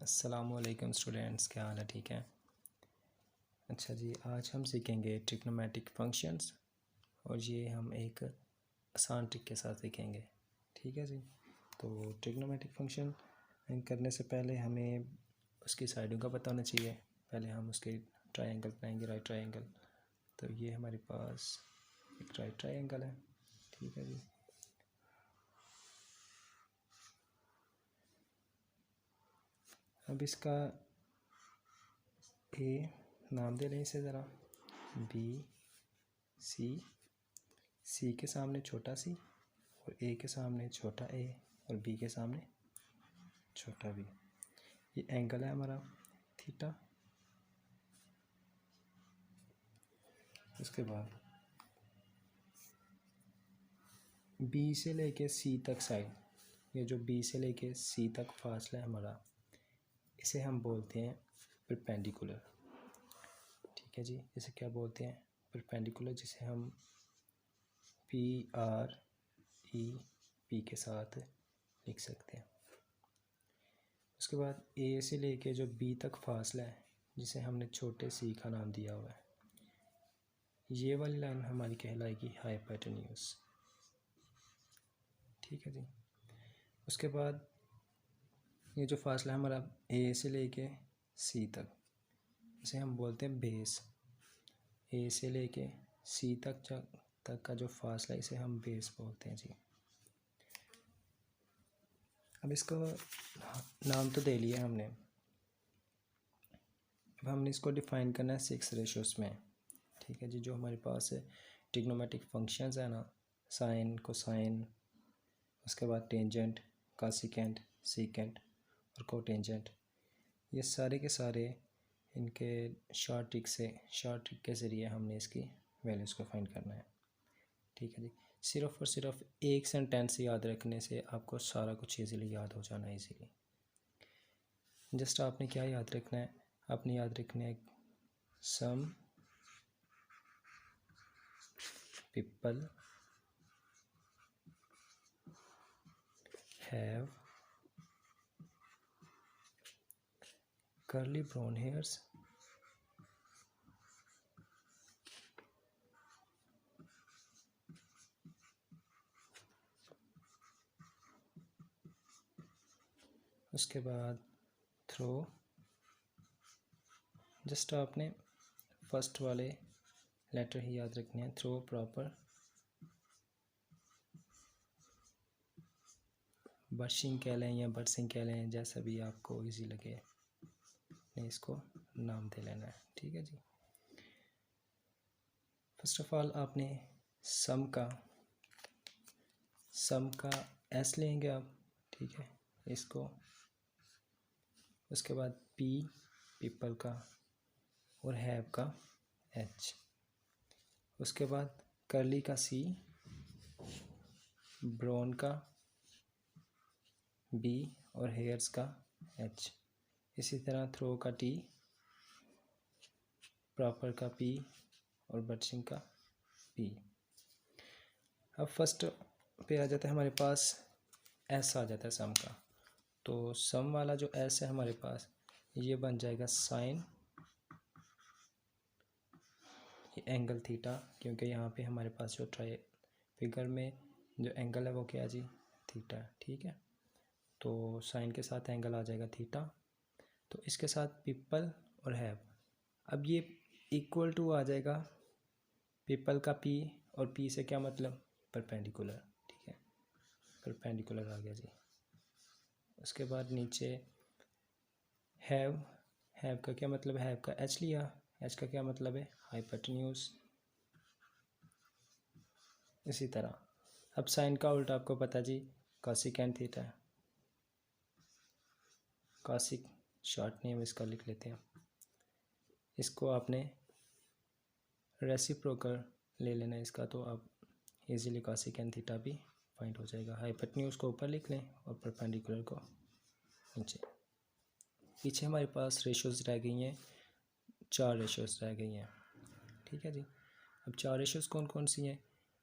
अस्सलामुअलैकुम स्टूडेंट्स, क्या हाल है? ठीक है। अच्छा जी, आज हम सीखेंगे ट्रिग्नोमेट्रिक फंक्शंस और ये हम एक आसान ट्रिक के साथ सीखेंगे। ठीक है जी। तो ट्रिग्नोमेट्रिक फंक्शन करने से पहले हमें उसकी साइडों का पता होना चाहिए। पहले हम उसके ट्रायंगल बनाएंगे, राइट ट्रायंगल। तो ये हमारे पास एक राइट ट्रायंगल है। ठीक है जी। अब इसका ए नाम दे लें इसे ज़रा, बी सी, सी के सामने छोटा सी और ए के सामने छोटा ए और बी के सामने छोटा बी। ये एंगल है हमारा थीटा। उसके बाद बी से लेके सी तक साइड, ये जो बी से लेके सी तक फासला है हमारा, इसे हम बोलते हैं परपेंडिकुलर। ठीक है जी। इसे क्या बोलते हैं? परपेंडिकुलर, जिसे हम पी आर ई पी के साथ लिख सकते हैं। उसके बाद ए से लेके जो बी तक फासला है, जिसे हमने छोटे सी का नाम दिया हुआ है, ये वाली लाइन हमारी कहलाएगी हाइपोटेन्यूज। ठीक है जी। उसके बाद ये जो फासला है हमारा ए से लेके सी तक, इसे हम बोलते हैं बेस। ए से लेके सी तक का जो फासला है, इसे हम बेस बोलते हैं जी। अब इसको नाम तो दे लिया हमने। अब हमने इसको डिफ़ाइन करना है 6 रेशोज़ में। ठीक है जी। जो हमारे पास है ट्रिग्नोमेट्रिक फंक्शंस है ना, साइन, कोसाइन, उसके बाद टेंजेंट, कासिकेंट, सीकेंट और कोटेंजेंट, ये सारे के सारे इनके शॉर्ट ट्रिक के ज़रिए हमने इसकी वैल्यूज़ को फाइंड करना है। ठीक है जी। सिर्फ़ और सिर्फ एक सेंटेंस याद रखने से आपको सारा कुछ ईज़िली याद हो जाना है ईज़िली। जस्ट आपने क्या याद रखना है? आपने याद रखना है some people have curly brown hairs उसके बाद थ्रो, जस्ट आपने फर्स्ट वाले लेटर ही याद रखने हैं। थ्रो प्रॉपर बर्शिंग कह लें या बर्सिंग कह लें, जैसा भी आपको इजी लगे ने इसको नाम दे लेना है। ठीक है जी। फर्स्ट ऑफ ऑल आपने सम का एस लेंगे आप। ठीक है, इसको। उसके बाद पी पीपल का और हैव का एच। उसके बाद कर्ली का सी, ब्राउन का बी और हेयर्स का एच। इसी तरह थ्रो का टी, प्रॉपर का पी और बर्शिंग का पी। अब फर्स्ट पे आ जाता है हमारे पास एस आ जाता है सम का। तो सम वाला जो एस है हमारे पास, ये बन जाएगा साइन एंगल थीटा, क्योंकि यहाँ पे हमारे पास जो फिगर में जो एंगल है वो क्या है जी? थीटा। ठीक है। तो साइन के साथ एंगल आ जाएगा थीटा। तो इसके साथ पीपल और हैव, अब ये इक्वल टू आ जाएगा पीपल का पी, और पी से क्या मतलब? परपेंडिकुलर। ठीक है, परपेंडिकुलर आ गया जी। उसके बाद नीचे हैव का क्या मतलब? हैव का एच लिया। एच का क्या मतलब है? हाइपोटेन्यूज। इसी तरह अब साइन का उल्टा आपको पता जी, cosecant theta. Cosec short name इसका लिख लेते हैं। इसको आपने रेसिप्रोकल ले लेना है इसका, तो आप इजीली कॉसिकेंट थीटा भी फाइंड हो जाएगा। हाइपोटेन्यूज को ऊपर लिख लें और परपेंडिकुलर को नीचे। पीछे हमारे पास रेशोज़ रह गई हैं, 4 रेशोज़ रह गई हैं। ठीक है जी। अब 4 रेशोज़ कौन कौन सी हैं?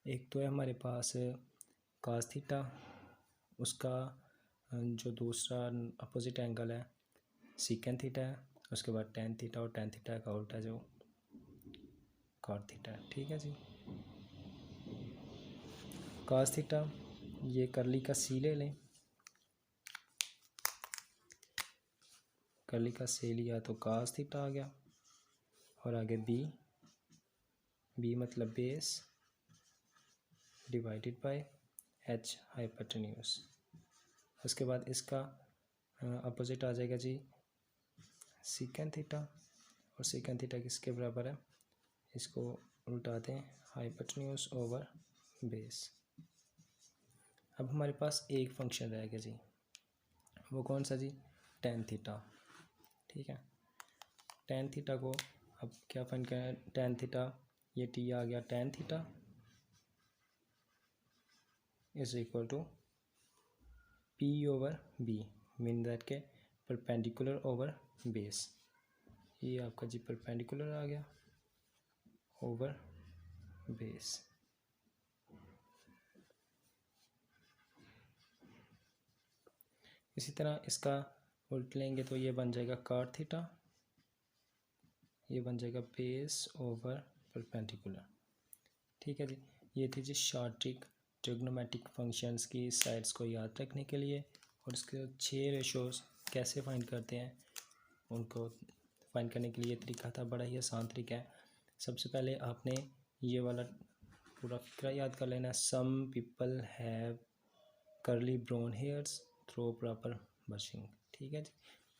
एक तो है हमारे पास cos थीटा, उसका जो दूसरा अपोजिट एंगल है सीकेंट थीटा है, उसके बाद टेन थीटा, और टेन थीटा का उल्टा जो कॉट थीटा है। ठीक है जी। कॉस थीटा, ये करली का सी ले लें, करली का सी लिया तो कॉस थीटा आ गया, और आगे बी मतलब base divided by H hypotenuse. उसके बाद इसका अपोजिट आ जाएगा जी सीकेंट थीटा, और सीकेंट थीटा किसके बराबर है, इसको उल्टा दें हाइपोटेन्यूज ओवर बेस। अब हमारे पास एक फंक्शन रहेगा जी, वो कौन सा जी, टेन थीटा। ठीक है, टेन थीटा को अब क्या फाइंड करना, टेन थीटा, ये टी आ गया, tan theta is equal to P over B, mean that के परपेंडिकुलर ओवर बेस। ये आपका जी परपेंडिकुलर आ गया ओवर बेस। इसी तरह इसका उल्ट लेंगे तो ये बन जाएगा कॉट थीटा, ये बन जाएगा बेस ओवर परपेंडिकुलर। ठीक है जी, ये थी जी शॉर्ट ट्रिक ट्रिग्नोमेट्रिक फंक्शंस की साइड्स को याद रखने के लिए, और इसके 6 रेशोज़ कैसे फाइंड करते हैं उनको फाइंड करने के लिए तरीका था, बड़ा ही आसान तरीका है। सबसे पहले आपने ये वाला पूरा फिक्रा याद कर लेना, some people have curly brown hairs through proper brushing. ठीक है जी,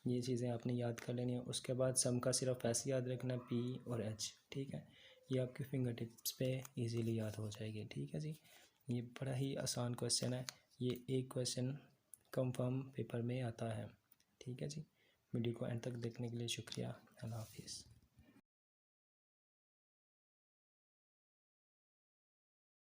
ये चीज़ें आपने याद कर लेनी है। उसके बाद सम का सिर्फ ऐसे याद रखना पी और एच। ठीक है, ये आपके फिंगर टिप्स पे इजीली याद हो जाएगी। ठीक है जी, ये बड़ा ही आसान क्वेश्चन है, ये एक क्वेश्चन कंफर्म पेपर में आता है। ठीक है जी, वीडियो को एंड तक देखने के लिए शुक्रिया। अल्लाह हाफिज़।